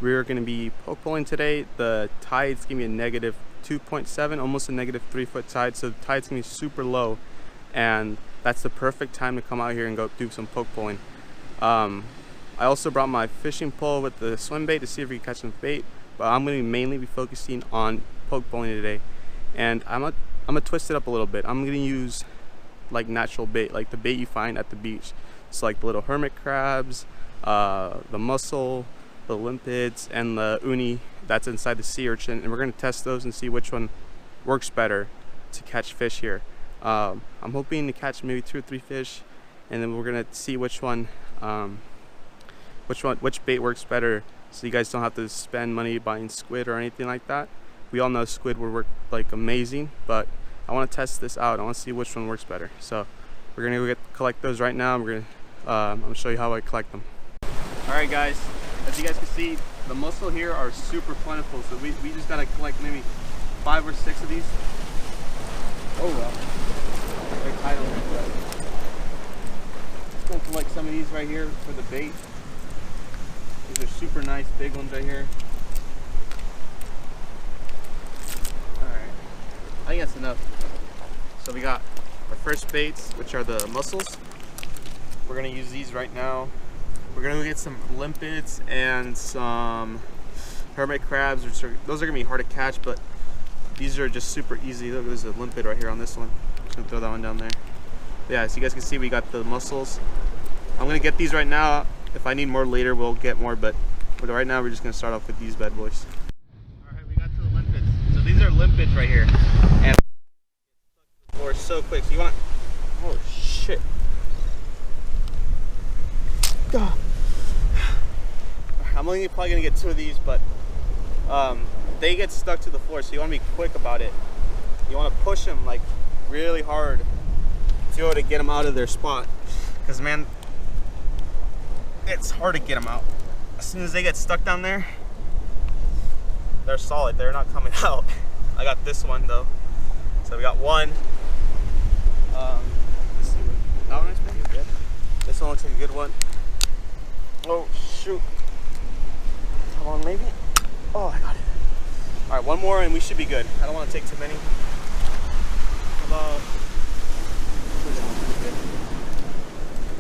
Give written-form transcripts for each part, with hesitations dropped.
We're going to be poke pulling today. The tide's going to be a negative 2.7, almost a negative 3-foot tide, so the tide's going to be super low, and that's the perfect time to come out here and go do some poke pulling. I also brought my fishing pole with the swim bait to see if we can catch some bait, but I'm going to mainly be focusing on poke pulling today. And I'm gonna twist it up a little bit. I'm gonna use like natural bait, like the bait you find at the beach. It's like the little hermit crabs, the mussel, the limpets, and the uni that's inside the sea urchin, and we're gonna test those and see which one works better to catch fish here. I'm hoping to catch maybe 2 or 3 fish, and then we're gonna see which bait works better, so you guys don't have to spend money buying squid or anything like that. We all know squid would work like amazing, but I want to test this out. I want to see which one works better. So we're gonna go collect those right now. I'm gonna show you how I collect them. All right, guys. As you guys can see, the mussel here are super plentiful. So we just gotta collect maybe 5 or 6 of these. Oh well. They're tight on there. Let's go collect some of these right here for the bait. These are super nice, big ones right here. I think that's enough. So we got our first baits, which are the mussels. We're gonna use these right now. We're gonna go get some limpets and some hermit crabs. Those are gonna be hard to catch, but these are just super easy. Look, there's a limpet right here on this one. I'm just gonna throw that one down there. Yeah, so you guys can see we got the mussels. I'm gonna get these right now. If I need more later, we'll get more, but right now we're just gonna start off with these bad boys. Alright, we got to the limpets. So these are limpets right here. And or so quick. So you want, oh shit. God. I'm only probably gonna get 2 of these, but they get stuck to the floor, so you want to be quick about it. You want to push them like really hard to be able to get them out of their spot, because man, it's hard to get them out. As soon as they get stuck down there, they're solid. They're not coming out. I got this one though. So we got one. Let's see what that one is, maybe. Yeah. This one looks like a good one. Oh shoot! Come on, maybe. Oh, I got it. All right, one more and we should be good. I don't want to take too many. How about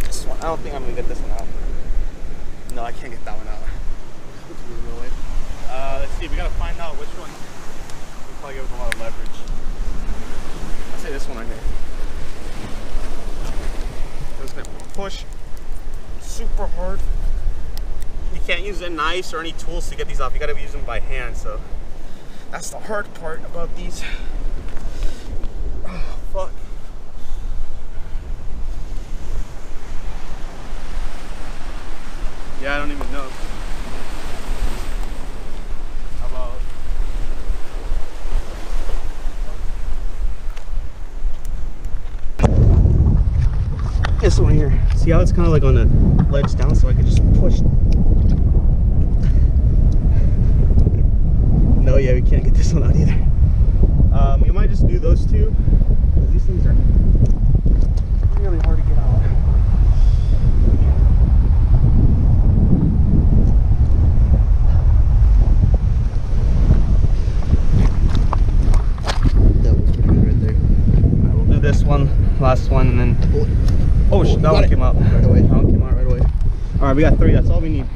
this one? I don't think I'm gonna get this one out. No, I can't get that one out. Let's see. We gotta find out which one. We'll probably give it a lot of leverage. I'll say this one right here. I'm just gonna push super hard. You can't use a knife or any tools to get these off. You gotta use them by hand. So that's the hard part about these. Oh, fuck. Yeah, I don't even know. How about this one here? See how it's kind of like on a ledge down, so I can just push. No, yeah, we can't get this one out either. You might just do those 2, because these things are really hard to get out. This one, last one, and then oh, that one came out right away. That one came out right away. All right, we got 3. That's all we need.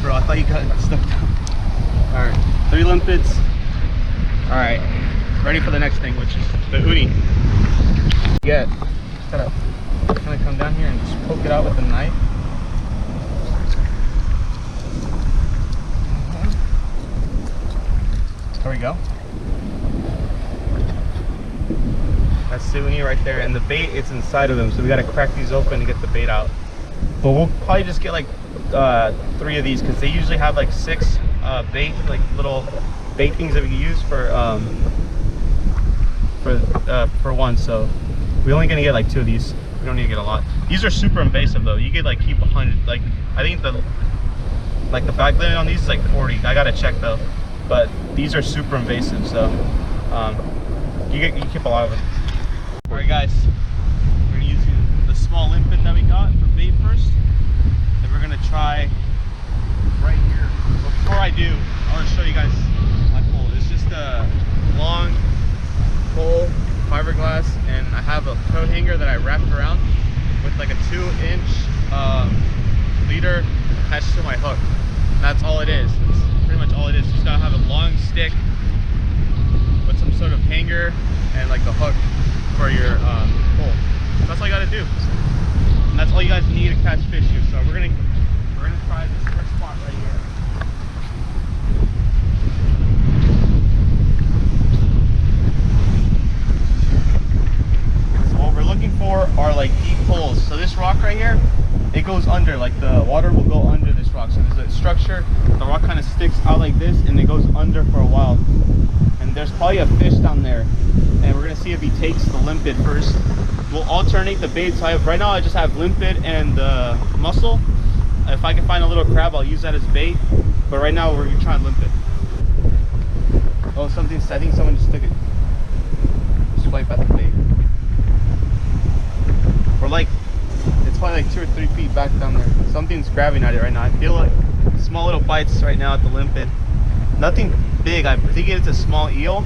Bro, I thought you got stuck down. All right, 3 limpets. All right, ready for the next thing, which is the uni. Yeah, just gotta kind of come down here and just poke it out with a knife. There we go. That's the uni right there, and the bait is inside of them, so we gotta crack these open to get the bait out. But we'll probably just get like 3 of these, because they usually have like 6 bait, like little bait things that we can use for one. So we're only gonna get like 2 of these. We don't need to get a lot. These are super invasive though. You could like keep 100. Like I think the back limit on these is like 40. I gotta check though. But these are super invasive, so you keep a lot of them. All right, guys, first. Then we're gonna try right here. But before I do, I want to show you guys my pole. It's just a long pole, fiberglass, and I have a coat hanger that I wrapped around with like a 2-inch leader attached to my hook. And that's all it is. It's pretty much all it is. You just gotta have a long stick with some sort of hanger and like the hook for your pole. So that's all you gotta do. And that's all you guys need to catch fish here. So we're gonna try this first spot right here. So what we're looking for are like deep holes. So this rock right here, it goes under, like the water will go under this rock. So there's a structure, the rock kind of sticks out like this and it goes under for a while. And there's probably a fish down there. And we're gonna see if he takes the limpet first. We'll alternate the bait. So right now I just have limpet and mussel. If I can find a little crab, I'll use that as bait. But right now we're gonna try limpet. Oh, I think someone just took it. Swipe at the bait. We're like, it's probably like 2 or 3 feet back down there. Something's grabbing at it right now. I feel like small little bites right now at the limpet. Nothing big. I think it's a small eel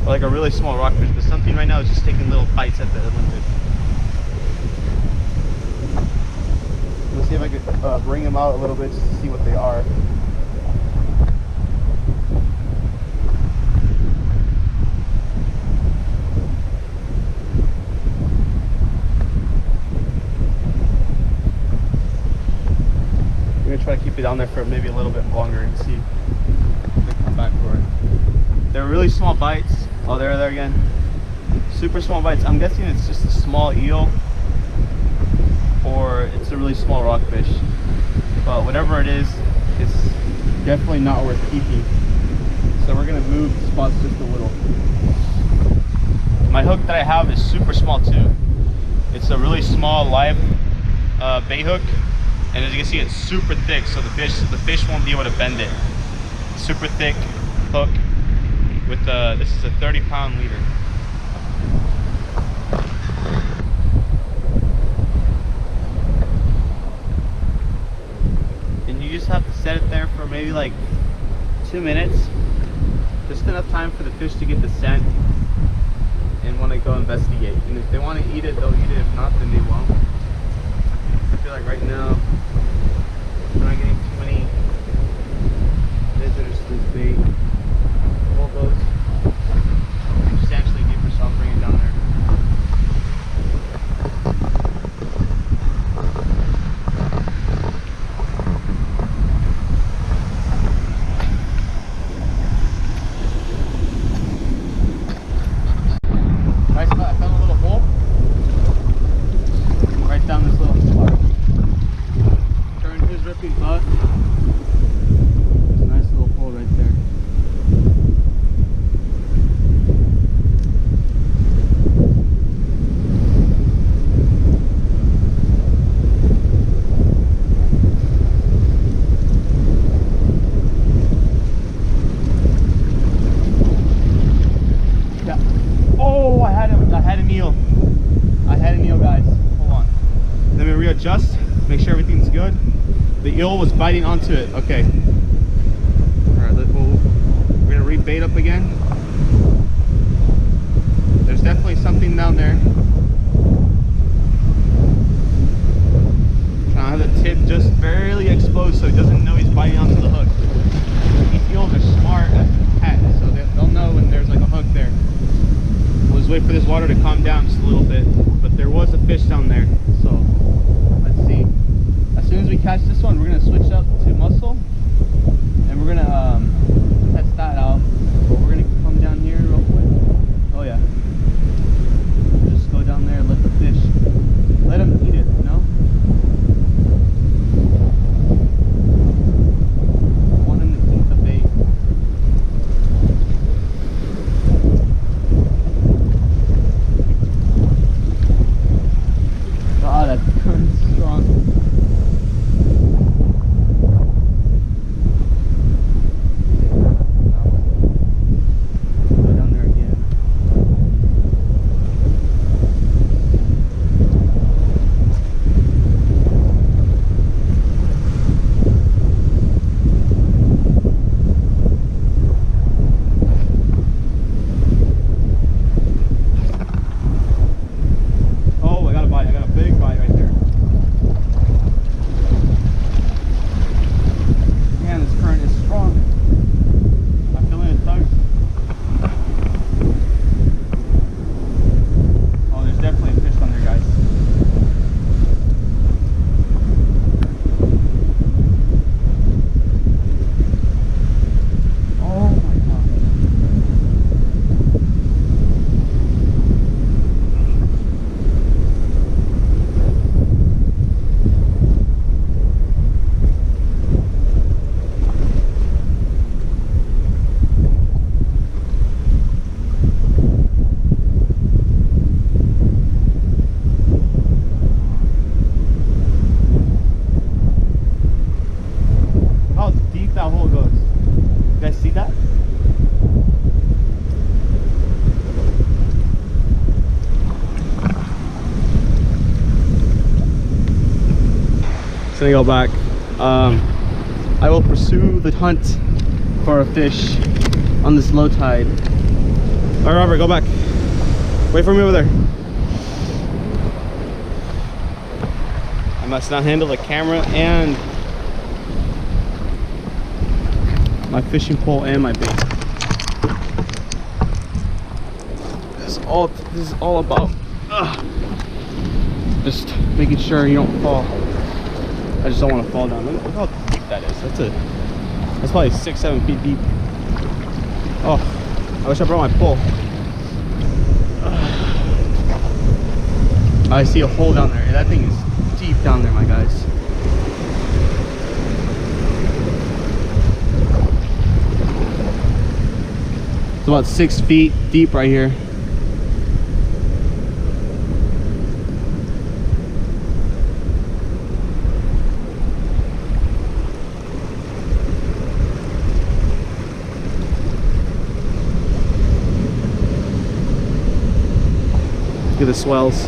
or like a really small rockfish, but something right now is just taking little bites at the limpet. Let's see if I could bring them out a little bit just to see what they are. Try to keep it down there for maybe a little bit longer and see if they come back for it. They're really small bites. Oh, there again. Super small bites. I'm guessing it's just a small eel or it's a really small rockfish. But whatever it is, it's definitely not worth keeping. So we're gonna move the spots just a little. My hook that I have is super small too. It's a really small live bait hook. And as you can see, it's super thick, so the fish won't be able to bend it. Super thick hook with this is a 30-pound leader. And you just have to set it there for maybe like 2 minutes, just enough time for the fish to get the scent and want to go investigate. And if they want to eat it, they'll eat it. If not, then they won't. I feel like right now we're not getting too many visitors to this bait. Hold those substantially deeper, so I'll bring it down there. Nice spot. I found a little hole right down this little spot. Turn his ripping butt. There's a nice little hole right there. Yeah. Oh, I had an eel. I had an eel, guys. Hold on. Let me readjust. Make sure everything's good. The eel was biting onto it. Okay. Alright, we're gonna rebait up again. There's definitely something down there. I have the tip just barely exposed so he doesn't know he's biting onto the hook. These eels are smart as cats, so they'll know when there's like a hook there. We'll just wait for this water to calm down just a little bit. But there was a fish down there, so let's see. As soon as we catch this one, we're gonna switch up to mussel, and we're gonna test that out. But we're gonna come down here real quick. Oh yeah. Just go down there and let the fish, let them eat it, you know? I want them to eat the bait. Ah, that current's strong. gonna go back. I will pursue the hunt for a fish on this low tide. All right, Robert, go back. Wait for me over there. I must not handle the camera and my fishing pole and my bait. This is all about just making sure you don't fall. I just don't want to fall down. Look how deep that is. That's probably 6-7 feet deep. Oh, I wish I brought my pole. I see a hole down there. That thing is deep down there, my guys. It's about 6 feet deep right here. Look at the swells.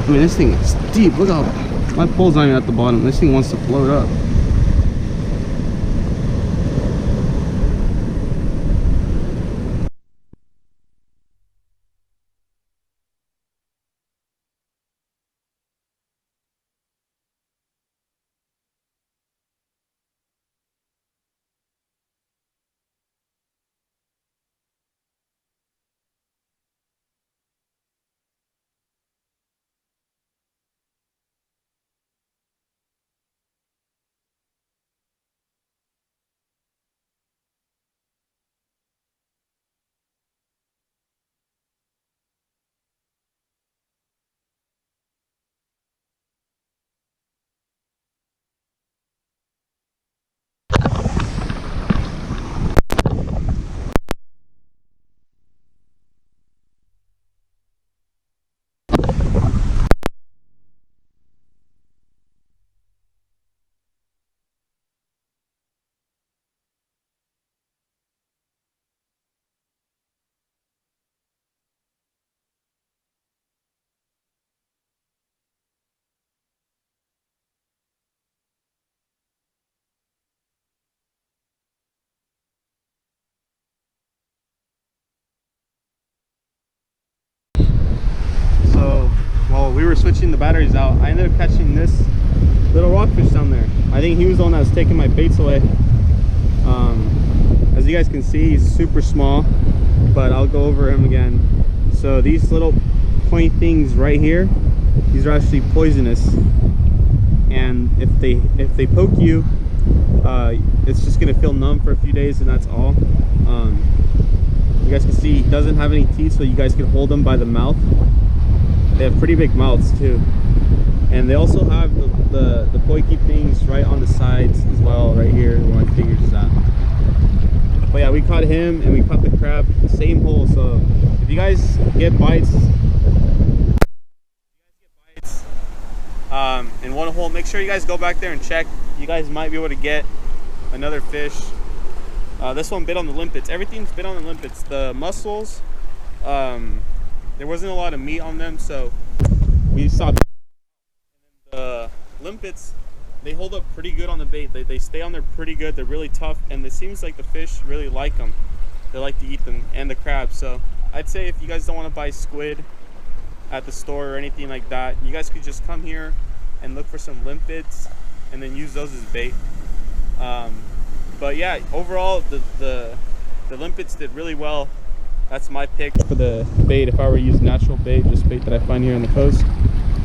I mean, this thing is deep. Look how my pole's not even at the bottom. This thing wants to float up. So while we were switching the batteries out, I ended up catching this little rockfish down there. I think he was the one that was taking my baits away. As you guys can see, he's super small, but I'll go over him again. So these little point things right here, these are actually poisonous, and if they poke you, it's just gonna feel numb for a few days, and that's all. You guys can see he doesn't have any teeth, so you guys can hold him by the mouth. They have pretty big mouths too, and they also have the pokey things right on the sides as well, right here where my fingers is at. But yeah, we caught him and we caught the crab, the same hole. So if you guys get bites, in one hole, make sure you guys go back there and check. You guys might be able to get another fish. This one bit on the limpets. Everything's bit on the limpets. The mussels, there wasn't a lot of meat on them, so we stopped. The limpets, they hold up pretty good on the bait. They stay on there pretty good. They're really tough, and it seems like the fish really like them. They like to eat them, and the crabs. So I'd say if you guys don't want to buy squid at the store or anything like that, you guys could just come here and look for some limpets and then use those as bait. But yeah, overall the limpets did really well. That's my pick for the bait. If I were to use natural bait, just bait that I find here on the coast,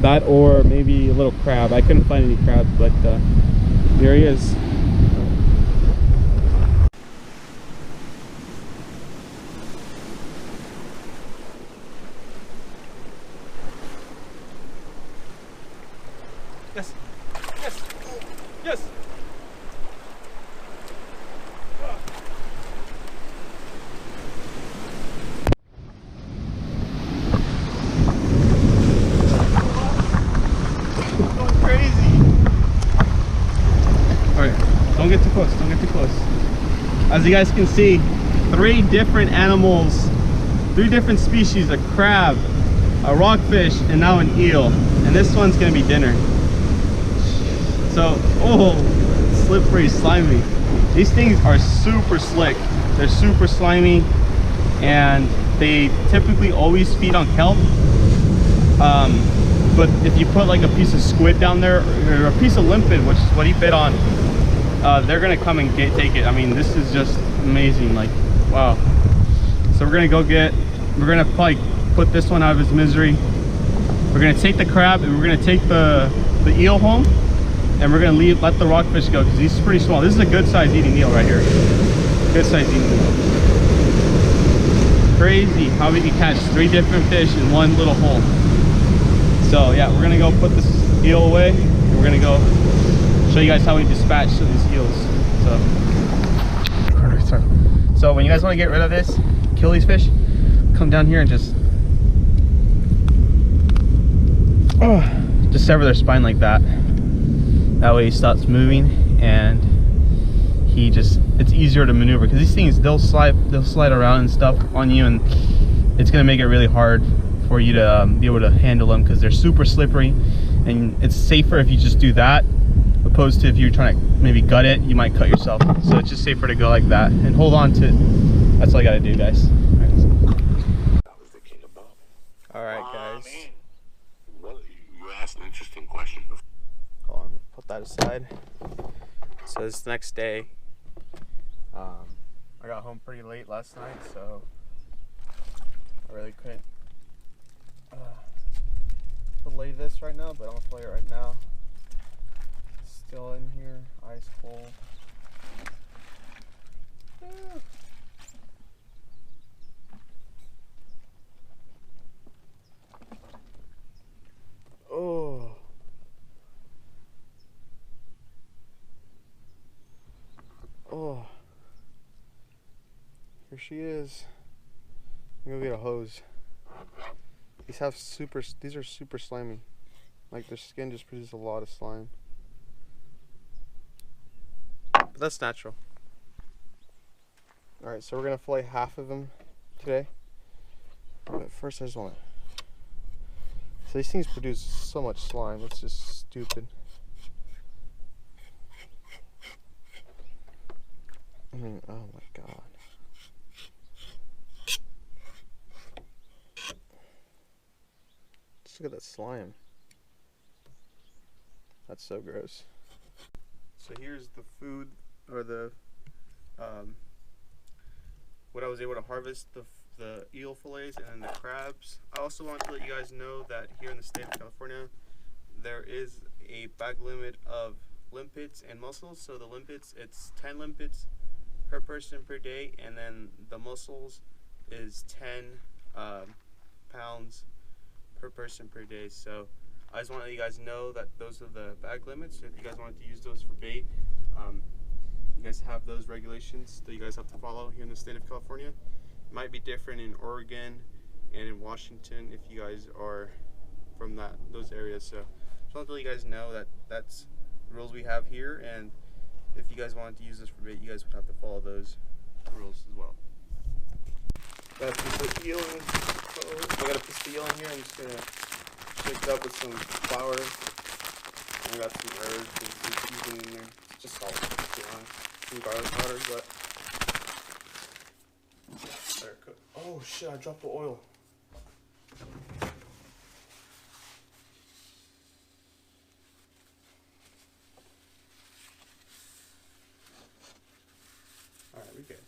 that or maybe a little crab. I couldn't find any crabs, but here he is. Yes, yes, yes. Don't get too close, don't get too close. as you guys can see, 3 different animals, 3 different species, a crab, a rockfish, and now an eel. And this one's gonna be dinner. So, oh, slippery, slimy. These things are super slick. They're super slimy, and they typically always feed on kelp. But if you put like a piece of squid down there, or a piece of limpet, which is what he bit on, they're gonna come and take it. I mean, this is just amazing, like, wow. So we're gonna probably put this one out of his misery. We're gonna take the crab, and we're gonna take the eel home, and we're gonna let the rockfish go, because he's pretty small. This is a good size eating eel right here. Good size eating eel. Crazy how we can catch 3 different fish in one little hole. So yeah, we're gonna go put this eel away, and we're gonna go show you guys how we dispatch these eels. So when you guys want to get rid of this, kill these fish, come down here and just sever their spine like that. That way he stops moving, and it's easier to maneuver, because these things, they'll slide around and stuff on you, and it's gonna make it really hard for you to be able to handle them, because they're super slippery. And it's safer if you just do that, opposed to if you're trying to maybe gut it, you might cut yourself. So it's just safer to go like that and hold on to it. That's all I gotta do, guys. All right, guys. Well, you asked an interesting question. Hold on, put that aside. So this next day, I got home pretty late last night, so I really couldn't fillet this right now, but I'm gonna fillet it right now. Still in here, ice cold. Oh. Oh. Here she is. I'm gonna go get a hose. These are super slimy. Like, their skin just produces a lot of slime. But that's natural. Alright, so we're gonna fillet half of them today. But first I just wanna... So these things produce so much slime, it's just stupid. I mean, oh my god. Just look at that slime. That's so gross. So here's the food, or the what I was able to harvest, the eel fillets and then the crabs. I also want to let you guys know that here in the state of California, there is a bag limit of limpets and mussels. So the limpets, it's 10 limpets per person per day, and then the mussels is 10 pounds per person per day. So I just want to let you guys know that those are the bag limits. So if you guys wanted to use those for bait, you guys have those regulations that you guys have to follow here in the state of California. It might be different in Oregon and in Washington if you guys are from those areas. So just want to let you guys know that that's the rules we have here, and if you guys wanted to use this for bait, you guys would have to follow those rules as well. Got a piece of eel in. I got a piece of eel in here. I'm just gonna shake it up with some flour. And I got some herbs and some seasoning in there. It's just salt, to be honest. Some garlic powder, but better cook. Oh shit! I dropped the oil. All right, we good.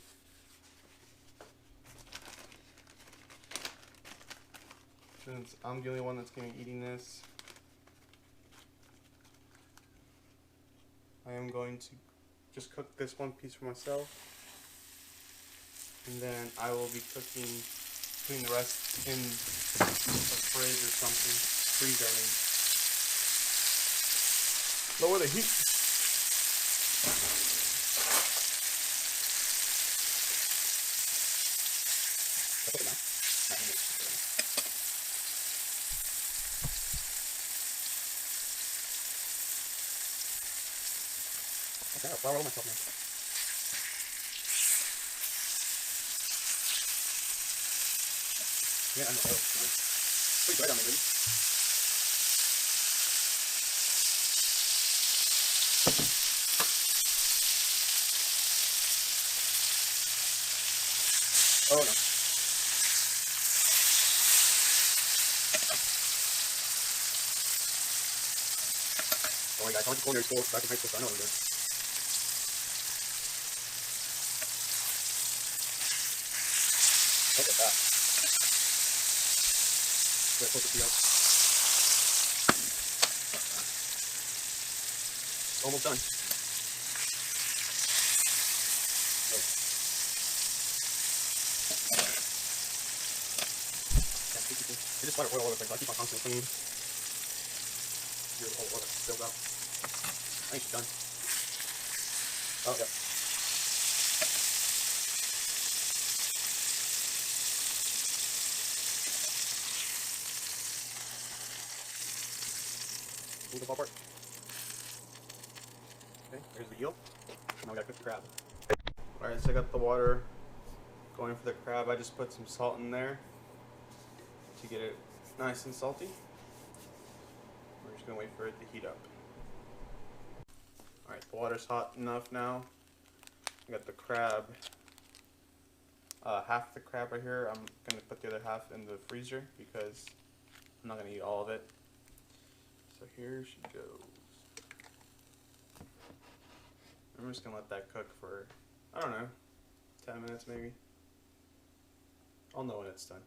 Since I'm the only one that's going to be eating this, I am going to just cook this one piece for myself, and then I will be putting the rest in a fridge or something. Freezer, I mean. Lower the heat. Okay, I'll flour all myself now. Yeah, I know. Pretty dry down there, baby. Oh no. Don't worry guys, I went to culinary school back in high school, so I know what I'm doing. Look at that. Get closer to you guys. Almost done. Oh. Yeah, they just let it oil over the place. I keep on constantly cleaning. Here's the whole oil that spills out. I think she's done. Oh, yeah. Move the ball part. Okay, here's the eel. Now we gotta cook the crab. Alright, so I got the water going for the crab. I just put some salt in there to get it nice and salty. We're just gonna wait for it to heat up. Alright, the water's hot enough now. I got the crab, half the crab right here. I'm gonna put the other half in the freezer because I'm not gonna eat all of it. So here she goes. I'm just gonna let that cook for, I don't know, 10 minutes maybe. I'll know when it's done.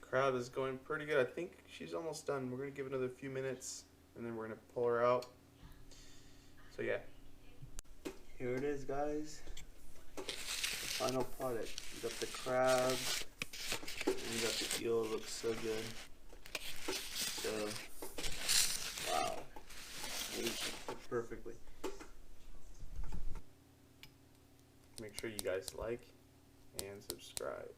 Crab is going pretty good. I think she's almost done. We're gonna give it another few minutes and then we're gonna pull her out. So yeah. Here it is, guys. The final product. You got the crab and you got the eel. It looks so good. So wow. Aged perfectly. Make sure you guys like and subscribe.